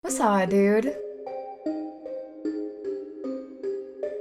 What's up, dude?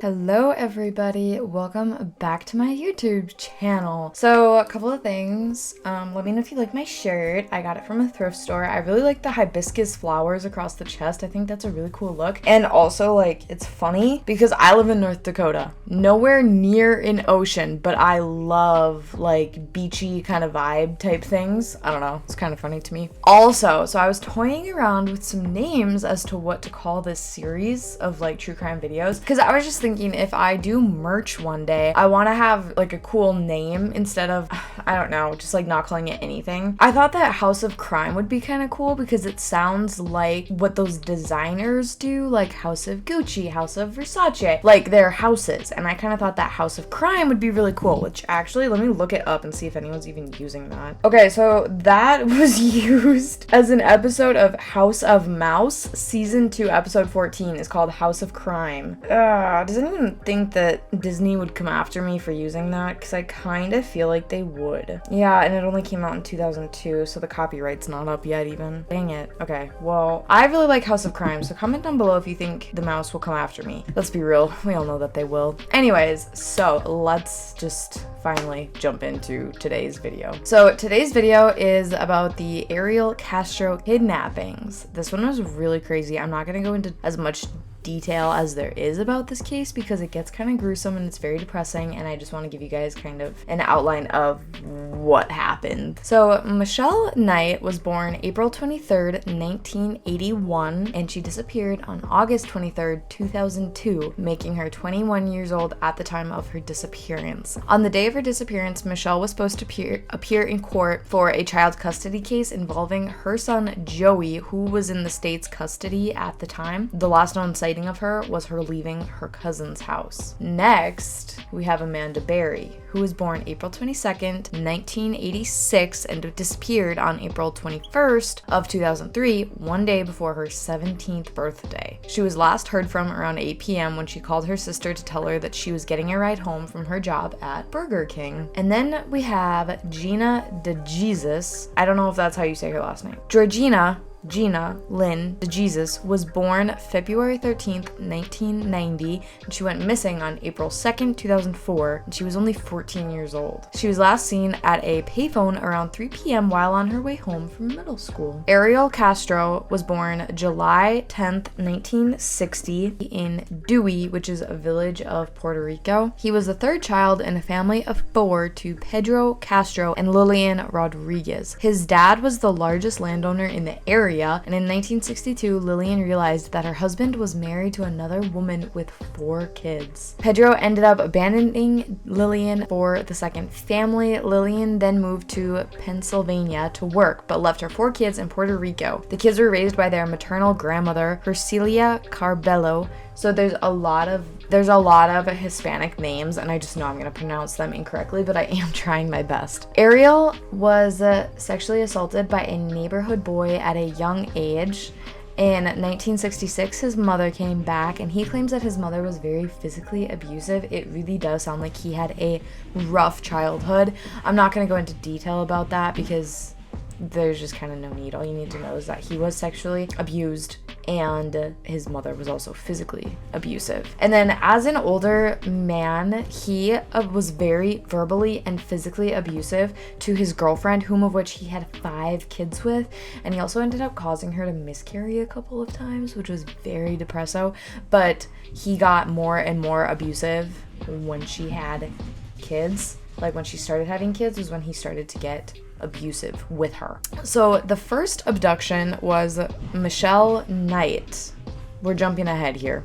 Hello everybody, welcome back to my YouTube channel. So a couple of things, let me know if you like my shirt. I got it from a thrift store. I really like the hibiscus flowers across the chest. I think that's a really cool look. And also, like, it's funny because I live in North Dakota, nowhere near an ocean, but I love like beachy kind of vibe type things. I don't know, it's kind of funny to me. Also, so I was toying around with some names as to what to call this series of like true crime videos, because I was just thinking if I do merch one day, I want to have like a cool name instead of, I don't know, just like not calling it anything. I thought that House of Crime would be kind of cool because it sounds like what those designers do, like House of Gucci, House of Versace, like their houses. And I kind of thought that House of Crime would be really cool, which actually, let me look it up and see if anyone's even using that. Okay, so that was used as an episode of House of Mouse. Season 2, episode 14 is called House of Crime. Does anyone think that Disney would come after me for using that? Because I kind of feel like they would. Yeah, and it only came out in 2002, so the copyright's not up yet even. Dang it. Okay, well, I really like House of Crime, so comment down below if you think the mouse will come after me. Let's be real, we all know that they will. Anyways, so let's just finally jump into today's video. So today's video is about the Ariel Castro kidnappings. This one was really crazy. I'm not gonna go into as much detail as there is about this case because it gets kind of gruesome and it's very depressing, and I just want to give you guys kind of an outline of what happened. So Michelle Knight was born April 23rd, 1981, and she disappeared on August 23rd, 2002, making her 21 years old at the time of her disappearance. On the day of her disappearance, Michelle was supposed to appear in court for a child custody case involving her son Joey, who was in the state's custody at the time. The last known sighting of her was her leaving her cousin's house. Next, we have Amanda Berry, who was born April 22nd, 1986, and disappeared on April 21st of 2003, one day before her 17th birthday. She was last heard from around 8 p.m. when she called her sister to tell her that she was getting a ride home from her job at Burger King. And then we have Gina DeJesus. I don't know if that's how you say her last name. Gina Lynn DeJesus was born February 13th, 1990, and she went missing on April 2nd, 2004, and she was only 14 years old. She was last seen at a payphone around 3 p.m. while on her way home from middle school. Ariel Castro was born July 10th, 1960 in Dewey, which is a village of Puerto Rico. He was the third child in a family of 4 to Pedro Castro and Lillian Rodriguez. His dad was the largest landowner in the area, and in 1962, Lillian realized that her husband was married to another woman with 4 kids. Pedro ended up abandoning Lillian for the second family. Lillian then moved to Pennsylvania to work, but left her 4 kids in Puerto Rico. The kids were raised by their maternal grandmother, Hercilia Carbello. So there's a lot of Hispanic names, and I just know I'm going to pronounce them incorrectly, but I am trying my best. Ariel was sexually assaulted by a neighborhood boy at a young age. In 1966, his mother came back, and he claims that his mother was very physically abusive. It really does sound like he had a rough childhood. I'm not going to go into detail about that because there's just kind of no need. All you need to know is that he was sexually abused and his mother was also physically abusive. And then as an older man, he was very verbally and physically abusive to his girlfriend, whom of which he had 5 kids with. And he also ended up causing her to miscarry a couple of times, which was very depresso. But he got more and more abusive when she had kids. Like when she started having kids was when he started to get abusive with her. So the first abduction was Michelle Knight. We're jumping ahead here.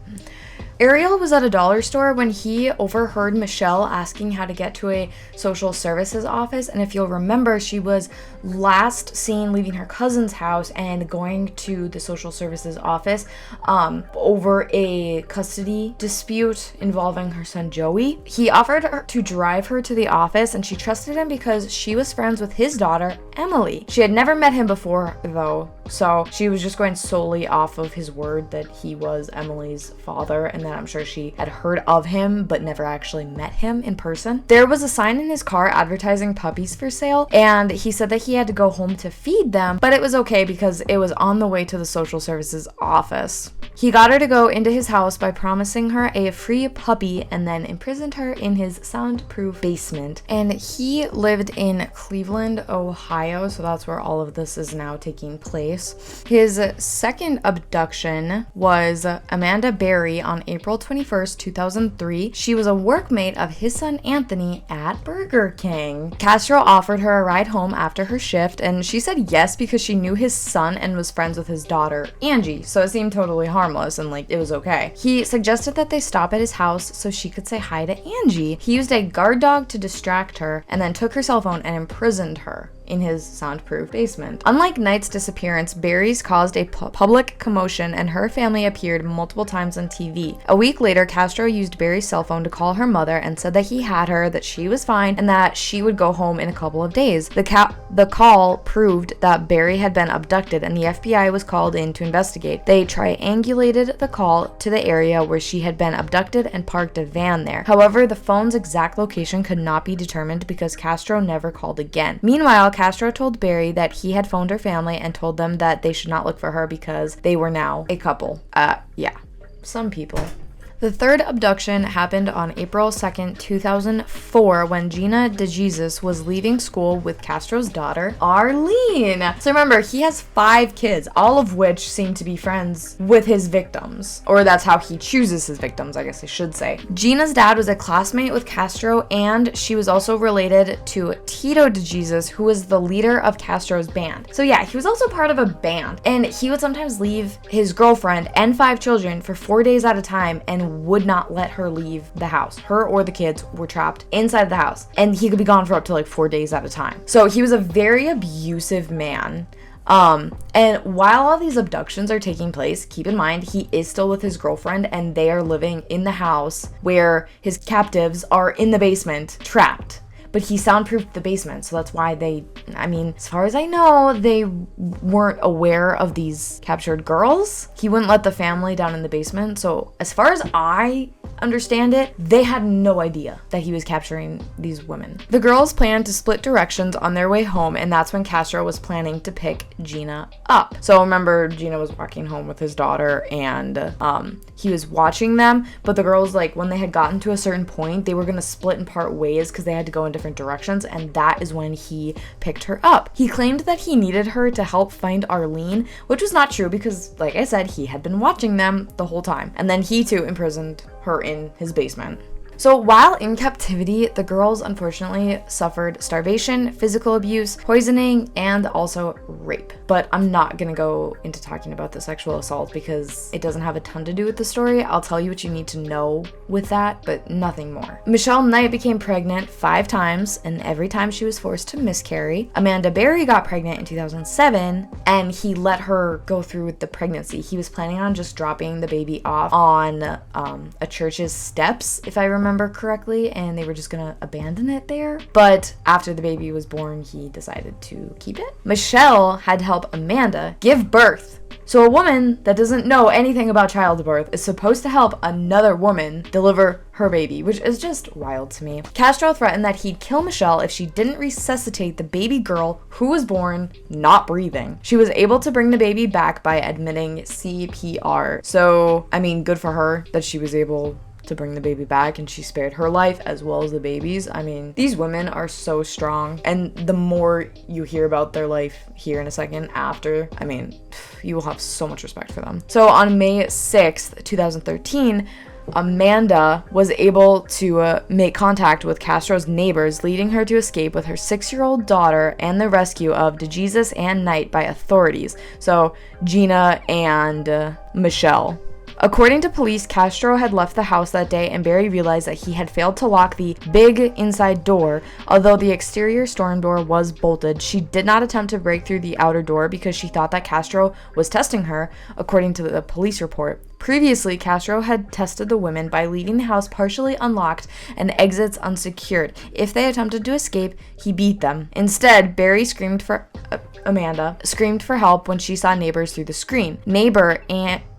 Ariel was at a dollar store when he overheard Michelle asking how to get to a social services office, and if you'll remember, she was last seen leaving her cousin's house and going to the social services office over a custody dispute involving her son Joey. He offered her to drive her to the office, and she trusted him because she was friends with his daughter Emily. She had never met him before though, so she was just going solely off of his word that he was Emily's father and that and I'm sure she had heard of him but never actually met him in person. There was a sign in his car advertising puppies for sale, and he said that he had to go home to feed them, but it was okay because it was on the way to the social services office. He got her to go into his house by promising her a free puppy and then imprisoned her in his soundproof basement. And he lived in Cleveland, Ohio, so that's where all of this is now taking place. His second abduction was Amanda Berry on April 21st, 2003. She was a workmate of his son Anthony at Burger King. Castro offered her a ride home after her shift, and she said yes because she knew his son and was friends with his daughter, Angie, so it seemed totally harmless and like it was okay. He suggested that they stop at his house so she could say hi to Angie. He used a guard dog to distract her and then took her cell phone and imprisoned her in his soundproof basement. Unlike Knight's disappearance, Berry's caused a public commotion and her family appeared multiple times on TV. A week later, Castro used Berry's cell phone to call her mother and said that he had her, that she was fine, and that she would go home in a couple of days. The call proved that Berry had been abducted and the FBI was called in to investigate. They triangulated the call to the area where she had been abducted and parked a van there. However, the phone's exact location could not be determined because Castro never called again. Meanwhile, Castro told Berry that he had phoned her family and told them that they should not look for her because they were now a couple. Yeah, some people. The third abduction happened on April 2nd, 2004, when Gina DeJesus was leaving school with Castro's daughter, Arlene. So remember, he has 5 kids, all of which seem to be friends with his victims. Or that's how he chooses his victims, I guess I should say. Gina's dad was a classmate with Castro, and she was also related to Tito DeJesus, who was the leader of Castro's band. So yeah, he was also part of a band, and he would sometimes leave his girlfriend and 5 children for 4 days at a time and would not let her leave the house. Her or the kids were trapped inside the house, and he could be gone for up to like 4 days at a time. So he was a very abusive man. And while all these abductions are taking place, keep in mind he is still with his girlfriend and they are living in the house where his captives are in the basement, trapped. But he soundproofed the basement, so that's why as far as I know, they weren't aware of these captured girls. He wouldn't let the family down in the basement, so as far as I understand it, they had no idea that he was capturing these women. The girls planned to split directions on their way home, and that's when Castro was planning to pick Gina up. So remember, Gina was walking home with his daughter, and he was watching them, but the girls, like, when they had gotten to a certain point, they were gonna split and part ways because they had to go in different directions, and that is when he picked her up. He claimed that he needed her to help find Arlene, which was not true because, like I said, he had been watching them the whole time. And then he too imprisoned her in his basement. So while in captivity, the girls unfortunately suffered starvation, physical abuse, poisoning, and also rape. But I'm not gonna go into talking about the sexual assault because it doesn't have a ton to do with the story. I'll tell you what you need to know with that, but nothing more. Michelle Knight became pregnant 5 times, and every time she was forced to miscarry. Amanda Berry got pregnant in 2007, and he let her go through with the pregnancy. He was planning on just dropping the baby off on a church's steps, if I remember correctly, and they were just gonna abandon it there. But after the baby was born, he decided to keep it. Michelle had to help Amanda give birth. So a woman that doesn't know anything about childbirth is supposed to help another woman deliver her baby, which is just wild to me. Castro threatened that he'd kill Michelle if she didn't resuscitate the baby girl who was born not breathing. She was able to bring the baby back by admitting CPR. So, good for her that she was able to bring the baby back and she spared her life as well as the baby's. These women are so strong, and the more you hear about their life here in a second after, you will have so much respect for them. So on May 6th, 2013, Amanda was able to make contact with Castro's neighbors, leading her to escape with her 6-year-old daughter and the rescue of DeJesus and Knight by authorities. So Gina and Michelle. According to police, Castro had left the house that day, and Berry realized that he had failed to lock the big inside door. Although the exterior storm door was bolted, she did not attempt to break through the outer door because she thought that Castro was testing her, according to the police report. Previously, Castro had tested the women by leaving the house partially unlocked and exits unsecured. If they attempted to escape, he beat them. Instead, Amanda screamed for help when she saw neighbors through the screen. Neighbor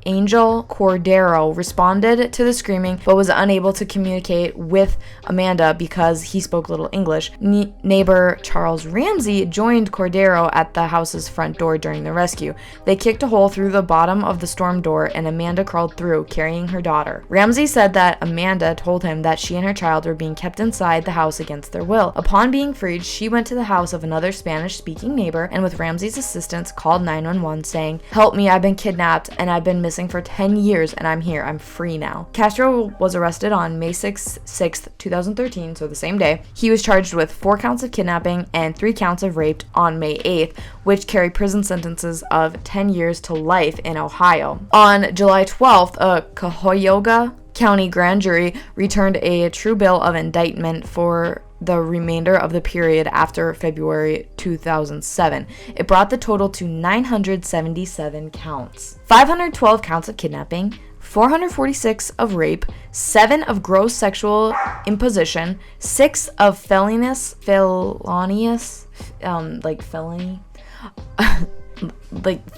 Angel Cordero responded to the screaming but was unable to communicate with Amanda because he spoke little English. Neighbor Charles Ramsey joined Cordero at the house's front door during the rescue. They kicked a hole through the bottom of the storm door and Amanda crawled through, carrying her daughter. Ramsey said that Amanda told him that she and her child were being kept inside the house against their will. Upon being freed, she went to the house of another Spanish-speaking neighbor and with Ramsey's assistance called 911 saying, "Help me, I've been kidnapped and I've been missing for 10 years and I'm here. I'm free now." Castro was arrested on May 6th, 2013, so the same day. He was charged with 4 counts of kidnapping and 3 counts of rape on May 8th, which carry prison sentences of 10 years to life in Ohio. On July 12th, a Cuyahoga County grand jury returned a true bill of indictment for the remainder of the period after February 2007. It brought the total to 977 counts. 512 counts of kidnapping, 446 of rape, 7 of gross sexual imposition, 6 of felony,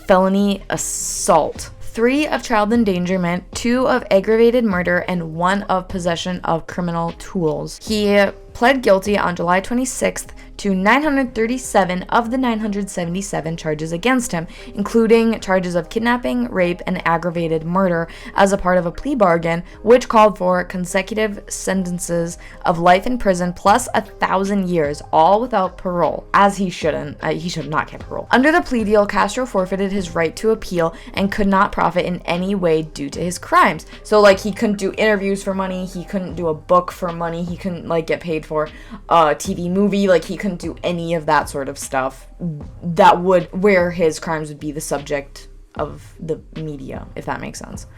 felony assault, 3 of child endangerment, 2 of aggravated murder, and 1 of possession of criminal tools. He pled guilty on July 26th to 937 of the 977 charges against him, including charges of kidnapping, rape, and aggravated murder as a part of a plea bargain, which called for consecutive sentences of life in prison plus 1,000 years, all without parole, as he should not get parole. Under the plea deal, Castro forfeited his right to appeal and could not profit in any way due to his crimes. So, like, he couldn't do interviews for money, he couldn't do a book for money, he couldn't, like, get paid for a TV movie, like, he couldn't do any of that sort of stuff where his crimes would be the subject of the media, if that makes sense.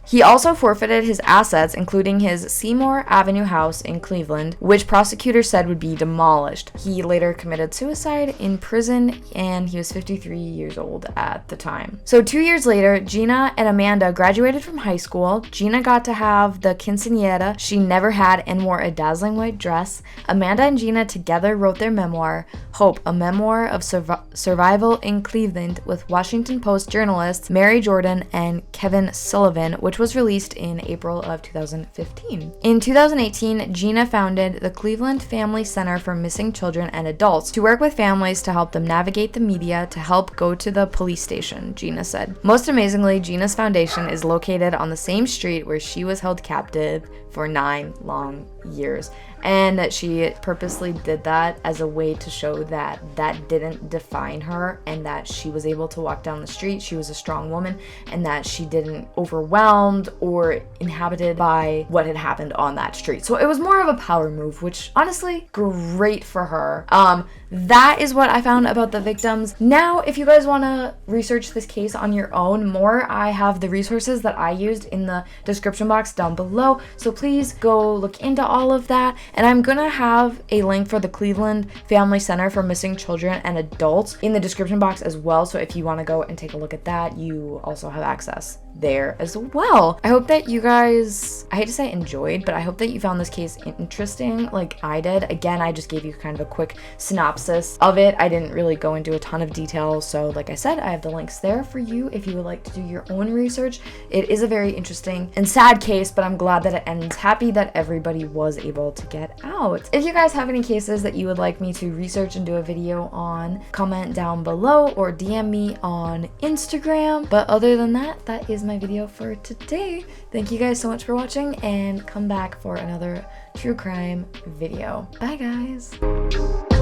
He also forfeited his assets, including his Seymour Avenue house in Cleveland, which prosecutors said would be demolished. He later committed suicide in prison, and he was 53 years old at the time. So 2 years later, Gina and Amanda graduated from high school. Gina got to have the quinceañera she never had and wore a dazzling white dress. Amanda and Gina together wrote their memoir, Hope, a memoir of survival in Cleveland, with Washington Post journalists Mary Jordan and Kevin Sullivan, which was released in April of 2015. In 2018, Gina founded the Cleveland Family Center for Missing Children and Adults to work with families to help them navigate the media to help go to the police station, Gina said. Most amazingly, Gina's foundation is located on the same street where she was held captive for 9 long years. And that she purposely did that as a way to show that that didn't define her and that she was able to walk down the street, she was a strong woman, and that she didn't overwhelmed or inhabited by what had happened on that street. So it was more of a power move, which honestly, great for her. That is what I found about the victims. Now, if you guys want to research this case on your own more, I have the resources that I used in the description box down below. So please go look into all of that. And I'm gonna have a link for the Cleveland Family Center for Missing Children and Adults in the description box as well. So if you want to go and take a look at that, you also have access there as well. I hope that you guys, I hate to say enjoyed, but I hope that you found this case interesting like I did. Again, I just gave you kind of a quick synopsis of it. I didn't really go into a ton of detail. So like I said, I have the links there for you if you would like to do your own research. It is a very interesting and sad case, but I'm glad that it ends happy that everybody was able to get out. If you guys have any cases that you would like me to research and do a video on, comment down below or DM me on Instagram. But other than that, that is my video for today. Thank you guys so much for watching, and come back for another true crime video. Bye guys.